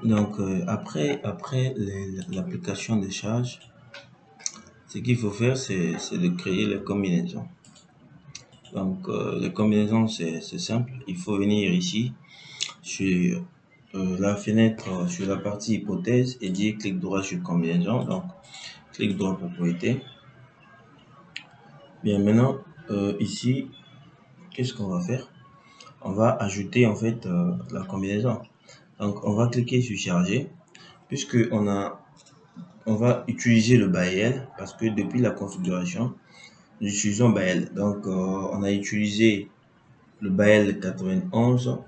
Donc après l'application de charge, ce qu'il faut faire c'est de créer les combinaisons. Donc les combinaisons c'est simple, il faut venir ici sur la fenêtre, sur la partie hypothèse et dire clic droit sur combinaison. Donc clic droit propriété. Bien, maintenant ici qu'est-ce qu'on va faire? On va ajouter en fait la combinaison. Donc on va cliquer sur charger puisque on va utiliser le BAEL parce que depuis la configuration nous utilisons BAEL. Donc on a utilisé le BAEL 91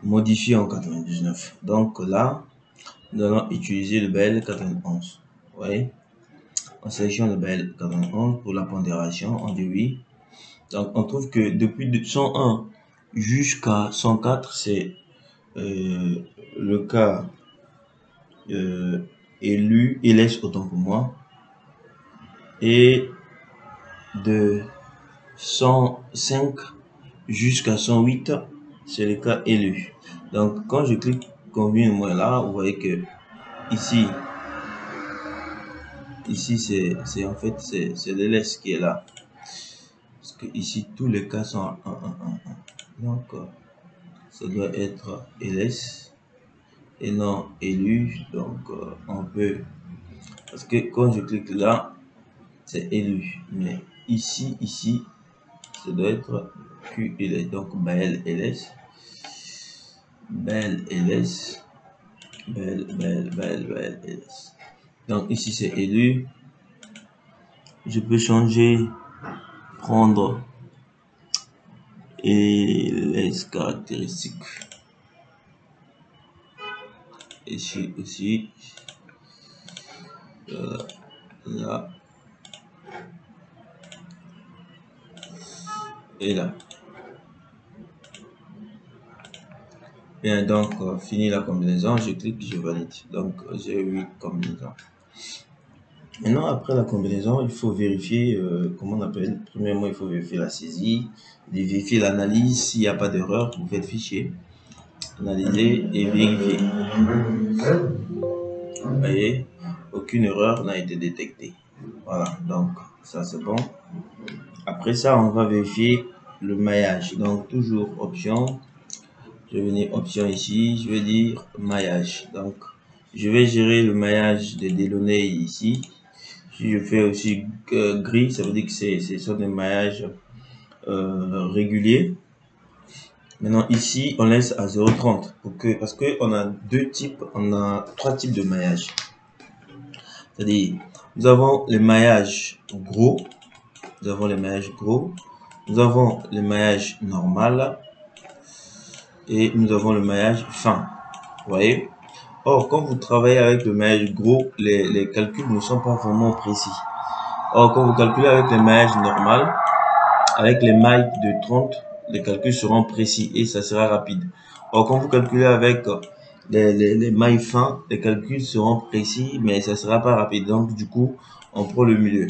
modifié en 99. Donc là nous allons utiliser le BAEL 91. Vous voyez, on sélectionne le BAEL 91 pour la pondération, on dit oui. Donc on trouve que depuis 101 jusqu'à 104 c'est le cas élu et laisse autant pour moi, et de 105 jusqu'à 108 c'est le cas élu. Donc quand je clique combine moi là, vous voyez que ici c'est en fait c'est l'LS qui est là parce que ici tous les cas sont 1 1 1 1. Donc ça doit être LS et non élu. Donc on peut, parce que quand je clique là c'est élu, mais ici ça doit être QLS. Donc BAEL LS, BAEL LS, BAEL LS. Donc ici c'est élu. Je peux changer, prendre et les caractéristiques. Ici aussi là et là. Bien, donc fini la combinaison, je clique, je valide. Donc j'ai 8 combinaisons. Maintenant, après la combinaison, il faut vérifier, comment on appelle, premièrement, il faut vérifier la saisie, vérifier l'analyse. S'il n'y a pas d'erreur, vous faites fichier, analyser et vérifier. Vous voyez, aucune erreur n'a été détectée. Voilà, donc ça c'est bon. Après ça, on va vérifier le maillage. Donc toujours option, je vais venir option ici, je vais dire maillage. Donc je vais gérer le maillage des Delaunay ici. Si je fais aussi gris, ça veut dire que c'est sur des maillages réguliers. Maintenant ici, on laisse à 0,30 parce que on a trois types de maillage. C'est-à-dire, nous avons les maillages gros, nous avons les maillages gros, nous avons le maillage normal et nous avons le maillage fin. Vous voyez? Or, quand vous travaillez avec le maillage gros, les calculs ne sont pas vraiment précis. Or, quand vous calculez avec les maillages normal, avec les mailles de 30, les calculs seront précis et ça sera rapide. Or, quand vous calculez avec les mailles fins, les calculs seront précis, mais ça sera pas rapide. Donc, du coup, on prend le milieu.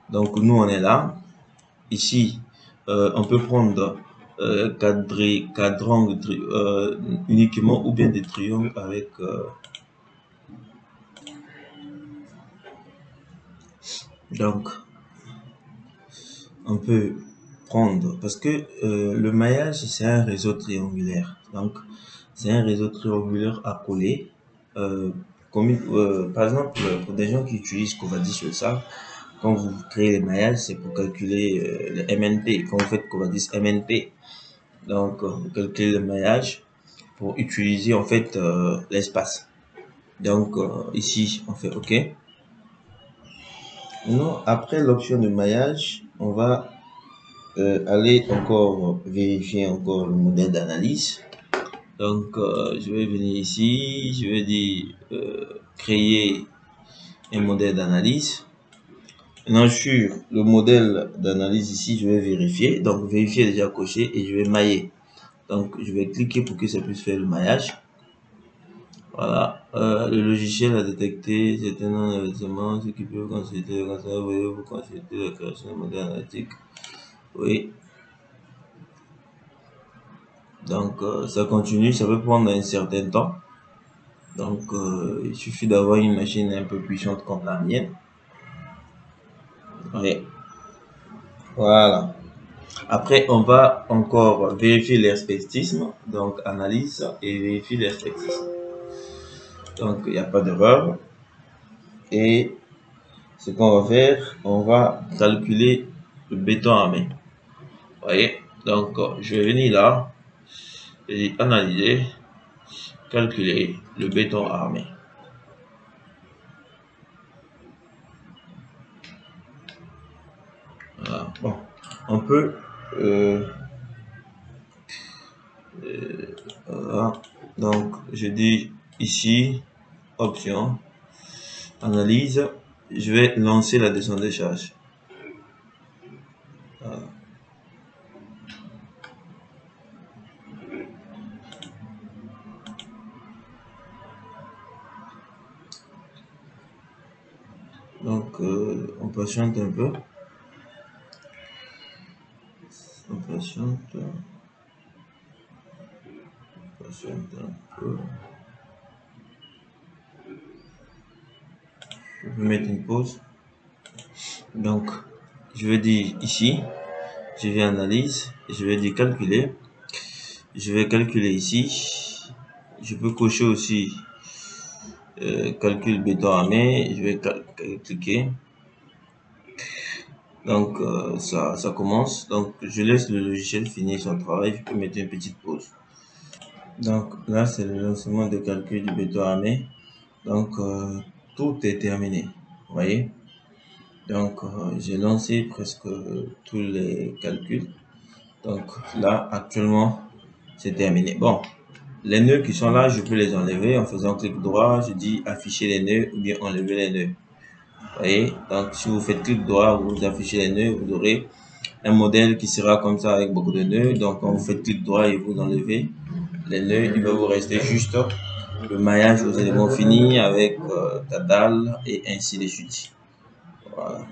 Donc, nous, on est là. Ici, on peut prendre cadran uniquement ou bien des triangles avec donc on peut prendre parce que le maillage c'est un réseau triangulaire. Donc c'est un réseau triangulaire accolé. Par exemple, pour des gens qui utilisent Covadis sur ça, quand vous créez les maillages, c'est pour calculer le MNP. Quand vous faites Covadis MNP, donc vous calculez le maillage pour utiliser en fait l'espace. Donc ici on fait OK. Maintenant, après l'option de maillage, on va aller encore vérifier encore le modèle d'analyse. Donc je vais venir ici, je vais dire créer un modèle d'analyse. Maintenant sur le modèle d'analyse ici, je vais vérifier. Donc vérifier est déjà coché et je vais mailler. Donc je vais cliquer pour que ça puisse faire le maillage. Voilà, le logiciel a détecté certains non-événements, ce qui peut consulter le conseil, vous consulter la création de modèle analytique. Oui. Donc ça continue, ça peut prendre un certain temps. Donc il suffit d'avoir une machine un peu puissante comme la mienne. Oui. Voilà. Après, on va encore vérifier l'hermétisme, donc analyse et vérifier l'hermétisme. Donc il n'y a pas d'erreur. Et ce qu'on va faire, on va calculer le béton armé. Vous voyez? Donc je vais venir là et analyser, calculer le béton armé. Voilà. Bon, on peut voilà. Donc je dis ici option analyse, je vais lancer la descente des charges. Voilà. Donc on patiente un peu. On patiente un peu. Je vais mettre une pause. Donc je vais dire ici, je vais analyse, je vais dire calculer. Je vais calculer ici. Je peux cocher aussi calcul béton armé. Je vais cliquer. Donc ça commence. Donc je laisse le logiciel finir son travail. Je peux mettre une petite pause. Donc là c'est le lancement de calcul du béton armé. Donc tout est terminé. Vous voyez. Donc j'ai lancé presque tous les calculs. Donc là actuellement c'est terminé. Bon, les nœuds qui sont là, je peux les enlever en faisant clic droit. Je dis afficher les nœuds ou bien enlever les nœuds. Vous voyez, donc si vous faites clic droit, vous affichez les nœuds, vous aurez un modèle qui sera comme ça avec beaucoup de nœuds. Donc quand vous faites clic droit et vous enlevez les nœuds, il va vous rester juste le maillage aux éléments finis avec ta dalle et ainsi de suite. Voilà.